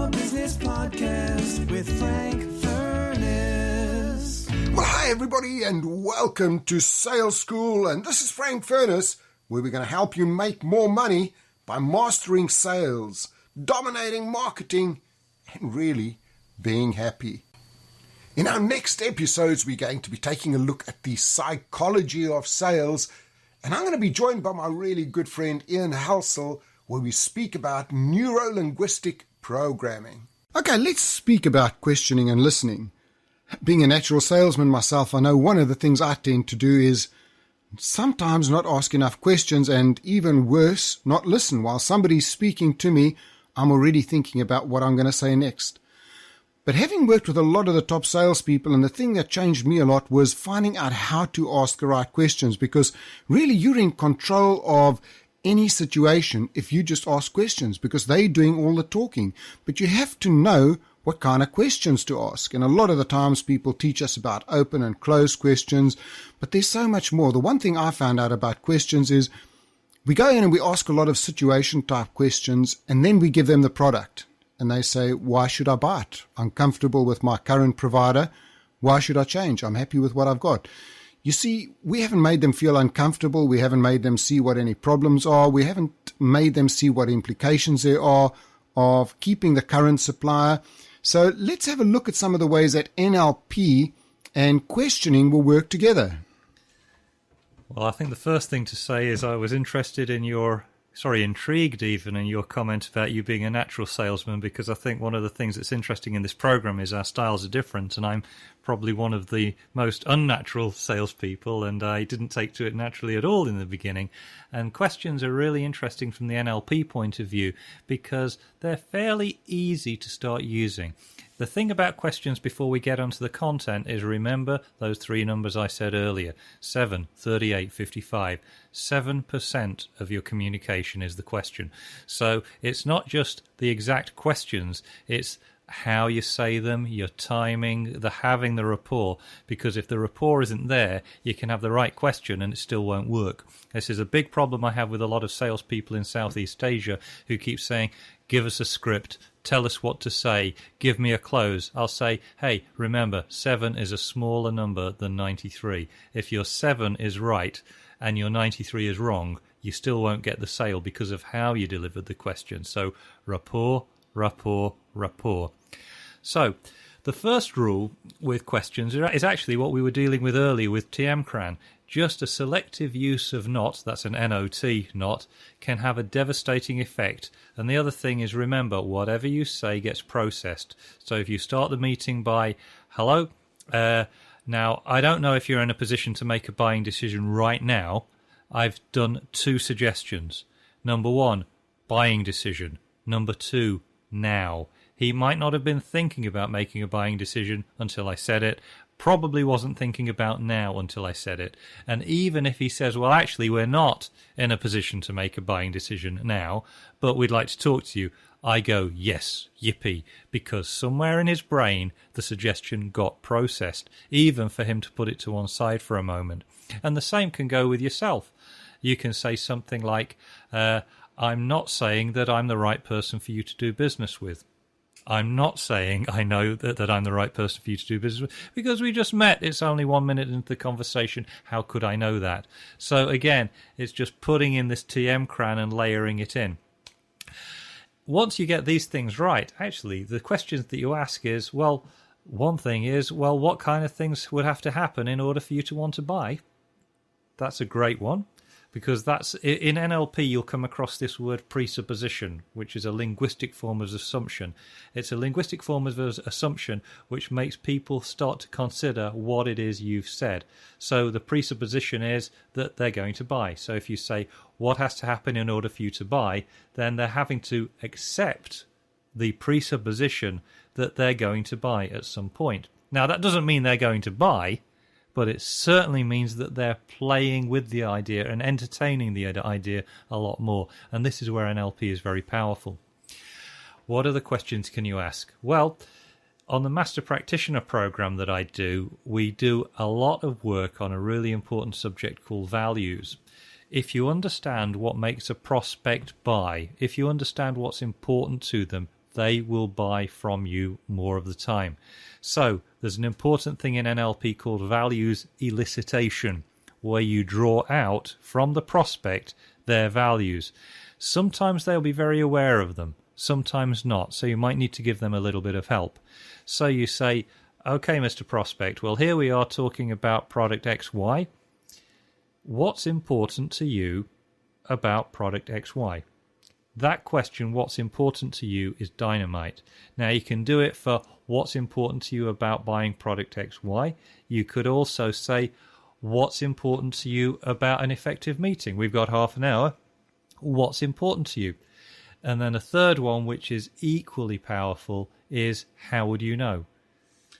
Your Business Podcast with Frank Furness. Well, hi everybody and welcome to Sales School, and this is Frank Furness, where we're going to help you make more money by mastering sales, dominating marketing, and really being happy. In our next episodes, we're going to be taking a look at the psychology of sales, and I'm going to be joined by my really good friend Ian Halsall, where we speak about Neuro-Linguistic Programming. Okay, let's speak about questioning and listening. Being a natural salesman myself, I know one of the things I tend to do is sometimes not ask enough questions, and even worse, not listen. While somebody's speaking to me, I'm already thinking about what I'm going to say next. But having worked with a lot of the top salespeople, and the thing that changed me a lot was finding out how to ask the right questions, because really you're in control of any situation if you just ask questions, because they're doing all the talking. But you have to know what kind of questions to ask. And a lot of the times people teach us about open and closed questions, but there's so much more. The one thing I found out about questions is we go in and we ask a lot of situation type questions, and then we give them the product. And they say, why should I buy it? I'm comfortable with my current provider. Why should I change? I'm happy with what I've got. You see, we haven't made them feel uncomfortable. We haven't made them see what any problems are. We haven't made them see what implications there are of keeping the current supplier. So let's have a look at some of the ways that NLP and questioning will work together. Well, I think the first thing to say is I was intrigued even in your comment about you being a natural salesman, because I think one of the things that's interesting in this program is our styles are different, and I'm probably one of the most unnatural salespeople, and I didn't take to it naturally at all in the beginning. And questions are really interesting from the NLP point of view because they're fairly easy to start using. The thing about questions before we get onto the content is remember those three numbers I said earlier, 7, 38, 55. 7% of your communication is the question. So it's not just the exact questions, it's how you say them, your timing, having the rapport. Because if the rapport isn't there, you can have the right question and it still won't work. This is a big problem I have with a lot of salespeople in Southeast Asia who keep saying, give us a script, tell us what to say, give me a close. I'll say, hey, remember, 7 is a smaller number than 93. If your 7 is right and your 93 is wrong, you still won't get the sale because of how you delivered the question. So rapport, rapport, rapport. So the first rule with questions is actually what we were dealing with earlier with TM Cran. Just a selective use of not, that's an NOT, not, can have a devastating effect. And the other thing is, remember, whatever you say gets processed. So if you start the meeting by, hello, now I don't know if you're in a position to make a buying decision right now. I've done 2 suggestions. Number 1, buying decision. Number 2, now. He might not have been thinking about making a buying decision until I said it. Probably wasn't thinking about now until I said it. And even if he says, well, actually, we're not in a position to make a buying decision now, but we'd like to talk to you, I go, yes, yippee, because somewhere in his brain, the suggestion got processed, even for him to put it to one side for a moment. And the same can go with yourself. You can say something like, I'm not saying that I'm the right person for you to do business with. I'm not saying I know that I'm the right person for you to do business with because we just met. It's only 1 minute into the conversation. How could I know that? So again, it's just putting in this TM Cran and layering it in. Once you get these things right, actually, the questions that you ask is, well, one thing is, well, what kind of things would have to happen in order for you to want to buy? That's a great one. Because that's in NLP, you'll come across this word presupposition, which is a linguistic form of assumption. It's a linguistic form of assumption which makes people start to consider what it is you've said. So the presupposition is that they're going to buy. So if you say, what has to happen in order for you to buy, then they're having to accept the presupposition that they're going to buy at some point. Now, that doesn't mean they're going to buy, but it certainly means that they're playing with the idea and entertaining the idea a lot more. And this is where NLP is very powerful. What other questions can you ask? Well, on the Master Practitioner program that I do, we do a lot of work on a really important subject called values. If you understand what makes a prospect buy, if you understand what's important to them, they will buy from you more of the time. So there's an important thing in NLP called values elicitation, where you draw out from the prospect their values. Sometimes they'll be very aware of them, sometimes not, so you might need to give them a little bit of help. So you say, okay, Mr. Prospect, well, here we are talking about product XY. What's important to you about product XY? That question, what's important to you, is dynamite. Now, you can do it for what's important to you about buying product XY. You could also say, what's important to you about an effective meeting? We've got half an hour. What's important to you? And then a third one, which is equally powerful, is how would you know?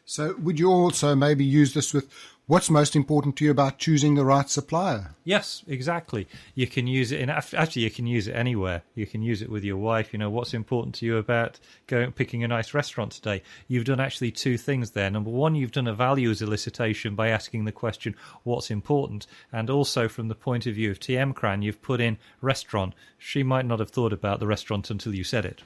So would you also maybe use this with what's most important to you about choosing the right supplier? Yes, exactly. You can use it actually you can use it anywhere. You can use it with your wife. What's important to you about picking a nice restaurant today? You've done actually two things there. Number one, you've done a values elicitation by asking the question, what's important? And also from the point of view of TM Cran, you've put in restaurant. She might not have thought about the restaurant until you said it.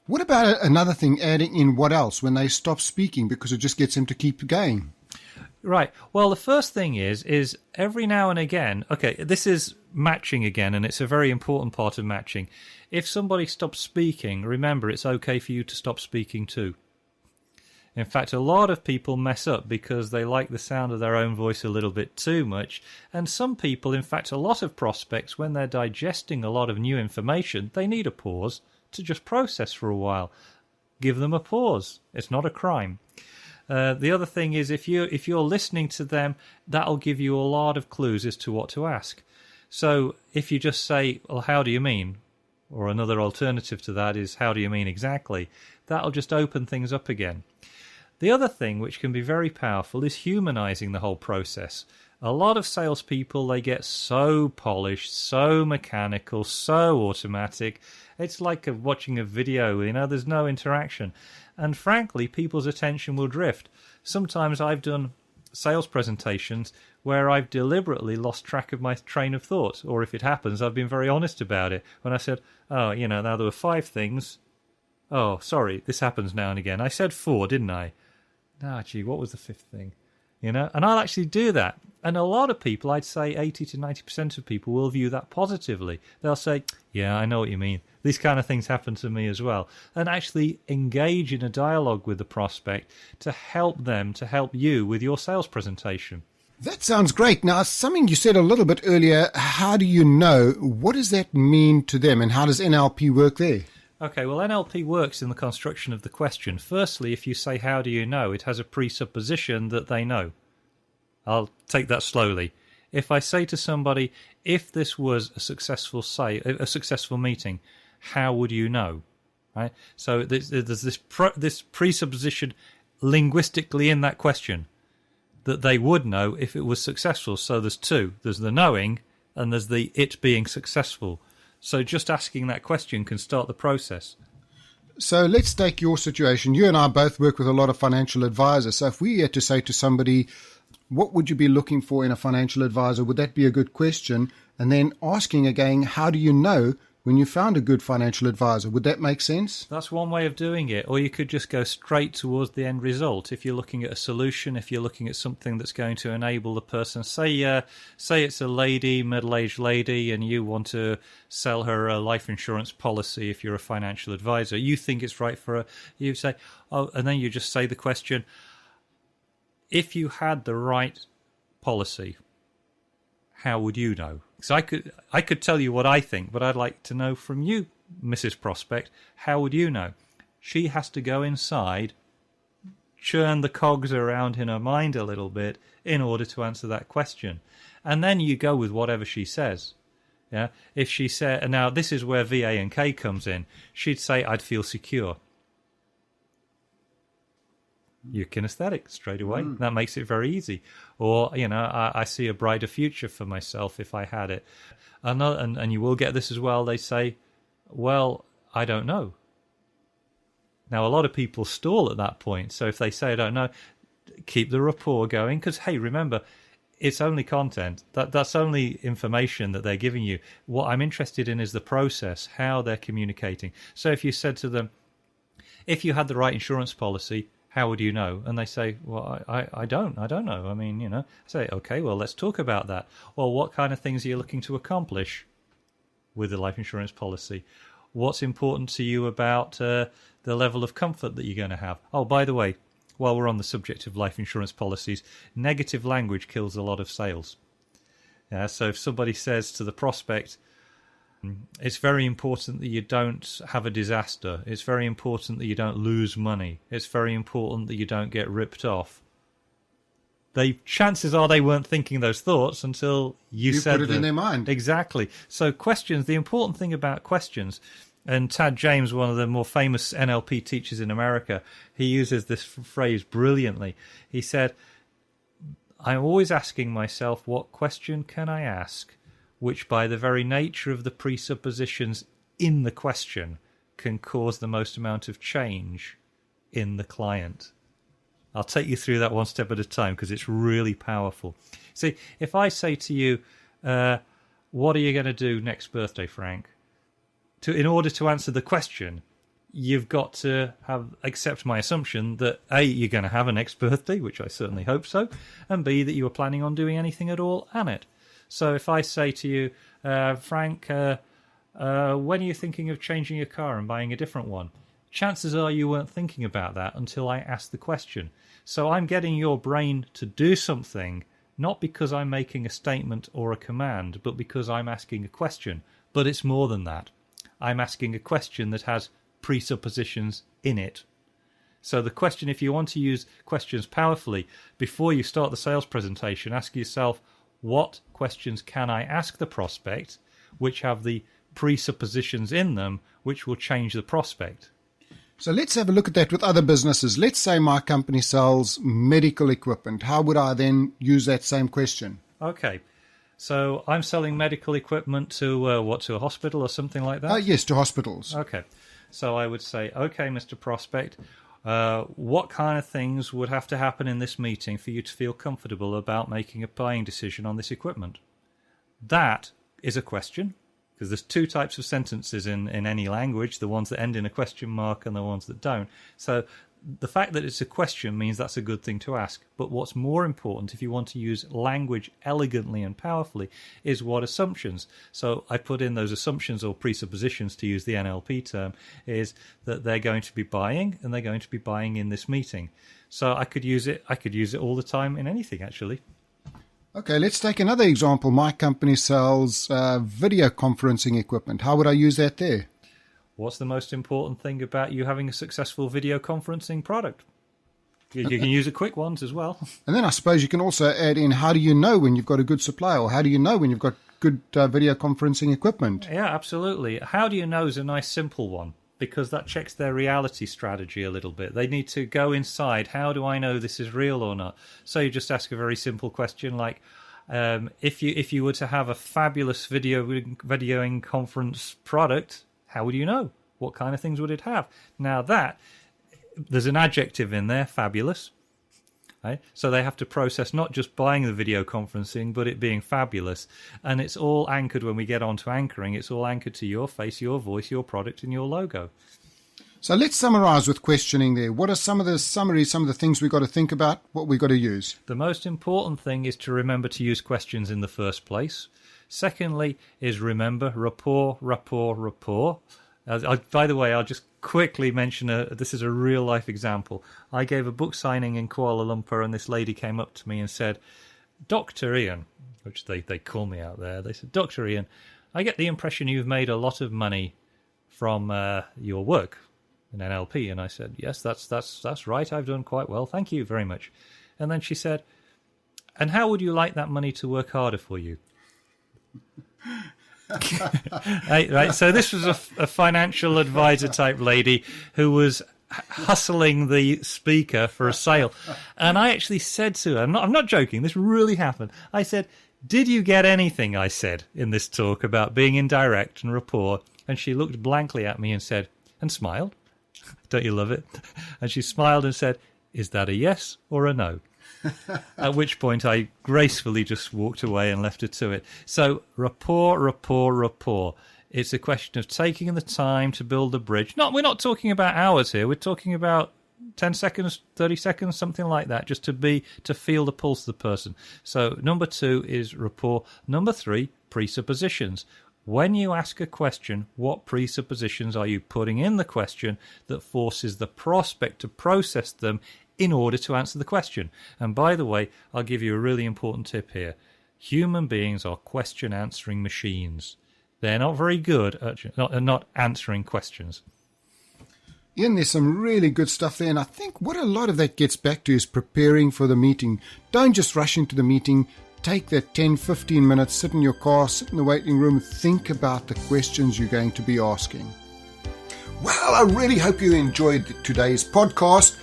What about another thing, adding in what else when they stop speaking, because it just gets them to keep going? Right. Well, the first thing is every now and again, okay, this is matching again, and it's a very important part of matching. If somebody stops speaking, remember it's okay for you to stop speaking too. In fact, a lot of people mess up because they like the sound of their own voice a little bit too much. And some people, in fact, a lot of prospects, when they're digesting a lot of new information, they need a pause to just process for a while. Give them a pause. It's not a crime. The other thing is if you're listening to them, that'll give you a lot of clues as to what to ask. So if you just say, well, how do you mean? Or another alternative to that is, how do you mean exactly? That'll just open things up again. The other thing, which can be very powerful, is humanizing the whole process. A lot of salespeople, they get so polished, so mechanical, so automatic. It's like watching a video, there's no interaction. And frankly, people's attention will drift. Sometimes I've done sales presentations where I've deliberately lost track of my train of thought. Or if it happens, I've been very honest about it. When I said, now there were 5 things. Oh, sorry, this happens now and again. I said 4, didn't I? Gee, what was the 5th thing? And I'll actually do that. And a lot of people, I'd say 80 to 90% of people will view that positively. They'll say, yeah, I know what you mean. These kind of things happen to me as well. And actually engage in a dialogue with the prospect to help them, to help you with your sales presentation. That sounds great. Now, something you said a little bit earlier, how do you know? What does that mean to them, and how does NLP work there? Okay, well, NLP works in the construction of the question. Firstly, if you say, how do you know, it has a presupposition that they know. I'll take that slowly. If I say to somebody, if this was a successful meeting, how would you know? Right? So there's this presupposition linguistically in that question that they would know if it was successful. So there's 2. There's the knowing and there's the it being successful. So just asking that question can start the process. So let's take your situation. You and I both work with a lot of financial advisors. So if we had to say to somebody, what would you be looking for in a financial advisor? Would that be a good question? And then asking again, how do you know when you found a good financial advisor? Would that make sense? That's one way of doing it. Or you could just go straight towards the end result. If you're looking at a solution, if you're looking at something that's going to enable the person, say it's a lady, middle-aged lady, and you want to sell her a life insurance policy if you're a financial advisor. You think it's right for her. You say, and then you just say the question, if you had the right policy, how would you know? So I could tell you what I think, but I'd like to know from you, Mrs. Prospect, how would you know? She has to go inside, churn the cogs around in her mind a little bit in order to answer that question. And then you go with whatever she says. Yeah. If she said, and now this is where VA and K comes in, she'd say, I'd feel secure. You're kinesthetic straight away. That makes it very easy. Or, I see a brighter future for myself if I had it. And you will get this as well. They say, well, I don't know. Now, a lot of people stall at that point. So if they say, I don't know, keep the rapport going. Because, hey, remember, it's only content. That's only information that they're giving you. What I'm interested in is the process, how they're communicating. So if you said to them, if you had the right insurance policy, how would you know? And they say, well, I don't know. I mean, I say, okay, well, let's talk about that. Well, what kind of things are you looking to accomplish with the life insurance policy? What's important to you about the level of comfort that you're going to have? Oh, by the way, while we're on the subject of life insurance policies, negative language kills a lot of sales. Yeah, so if somebody says to the prospect, it's very important that you don't have a disaster. It's very important that you don't lose money. It's very important that you don't get ripped off. Chances are they weren't thinking those thoughts until you said put it in their mind. Exactly. So questions, the important thing about questions, and Tad James, one of the more famous NLP teachers in America, he uses this phrase brilliantly. He said, I'm always asking myself, what question can I ask, which by the very nature of the presuppositions in the question can cause the most amount of change in the client. I'll take you through that one step at a time because it's really powerful. See, if I say to you, what are you going to do next birthday, Frank? In order to answer the question, you've got to accept my assumption that A, you're going to have a next birthday, which I certainly hope so, and B, that you are planning on doing anything at all on it. So if I say to you, Frank, when are you thinking of changing your car and buying a different one? Chances are you weren't thinking about that until I asked the question. So I'm getting your brain to do something, not because I'm making a statement or a command, but because I'm asking a question. But it's more than that. I'm asking a question that has presuppositions in it. So the question, if you want to use questions powerfully, before you start the sales presentation, ask yourself, what questions can I ask the prospect which have the presuppositions in them which will change the prospect? So let's have a look at that with other businesses. Let's say my company sells medical equipment. How would I then use that same question? Okay. So I'm selling medical equipment to to a hospital or something like that? Yes, to hospitals. Okay. So I would say, okay, Mr. Prospect, what kind of things would have to happen in this meeting for you to feel comfortable about making a buying decision on this equipment? That is a question, because there's two types of sentences in any language, the ones that end in a question mark and the ones that don't. So the fact that it's a question means that's a good thing to ask. But what's more important, if you want to use language elegantly and powerfully, is what assumptions. So I put in those assumptions or presuppositions, to use the NLP term, is that they're going to be buying, and they're going to be buying in this meeting. So I could use it all the time in anything, actually. Okay, let's take another example. My company sells video conferencing equipment. How would I use that there? What's the most important thing about you having a successful video conferencing product? You can use the quick ones as well. And then I suppose you can also add in, how do you know when you've got a good supply, or how do you know when you've got good video conferencing equipment? Yeah, absolutely. How do you know is a nice simple one, because that checks their reality strategy a little bit. They need to go inside. How do I know this is real or not? So you just ask a very simple question like, if you were to have a fabulous videoing conference product, how would you know? What kind of things would it have? Now there's an adjective in there, fabulous. Right? So they have to process not just buying the video conferencing, but it being fabulous. And it's all anchored when we get on to anchoring. It's all anchored to your face, your voice, your product, and your logo. So let's summarize with questioning there. What are some of the summaries, some of the things we've got to think about, what we've got to use? The most important thing is to remember to use questions in the first place. Secondly is remember rapport. By the way, I'll just quickly mention this is a real-life example. I gave a book signing in Kuala Lumpur, and this lady came up to me and said, Dr. Ian, which they call me out there, they said, Dr. Ian, I get the impression you've made a lot of money from your work in NLP. And I said, yes, that's right. I've done quite well. Thank you very much. And then she said, and how would you like that money to work harder for you? Right. So this was a financial advisor type lady who was hustling the speaker for a sale. And I actually said to her, I'm not joking, this really happened. I said, did you get anything I said in this talk about being indirect and rapport? And she looked blankly at me and said, and smiled. Don't you love it? And she smiled and said, is that a yes or a no? At which point I gracefully just walked away and left her to it. So rapport It's a question of taking the time to build a bridge. We're not talking about hours here. We're talking about 10 seconds, 30 seconds, something like that, just to feel the pulse of the person. So number 2 is rapport. Number 3, presuppositions. When you ask a question, what presuppositions are you putting in the question that forces the prospect to process them in order to answer the question? And by the way, I'll give you a really important tip here. Human beings are question answering machines. They're not very good at not answering questions. Ian, there's some really good stuff there, and I think what a lot of that gets back to is preparing for the meeting. Don't just rush into the meeting. Take that 10, 15 minutes, sit in your car, sit in the waiting room, think about the questions you're going to be asking. Well, I really hope you enjoyed today's podcast.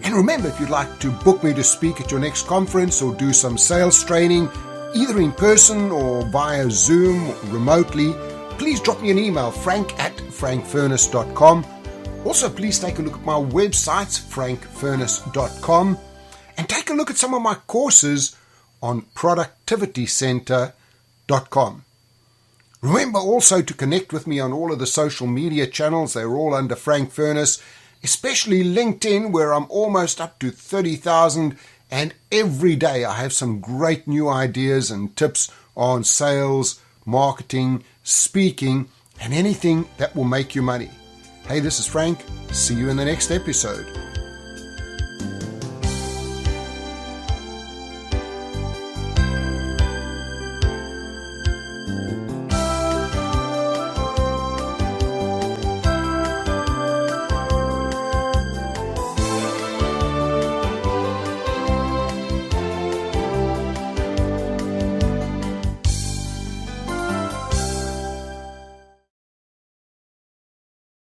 And remember, if you'd like to book me to speak at your next conference or do some sales training, either in person or via Zoom or remotely, please drop me an email, frank@frankfurness.com. Also, please take a look at my website, frankfurness.com, and take a look at some of my courses on productivitycenter.com. Remember also to connect with me on all of the social media channels. They're all under Frank Furness, especially LinkedIn, where I'm almost up to 30,000, and every day I have some great new ideas and tips on sales, marketing, speaking, and anything that will make you money. Hey, this is Frank. See you in the next episode.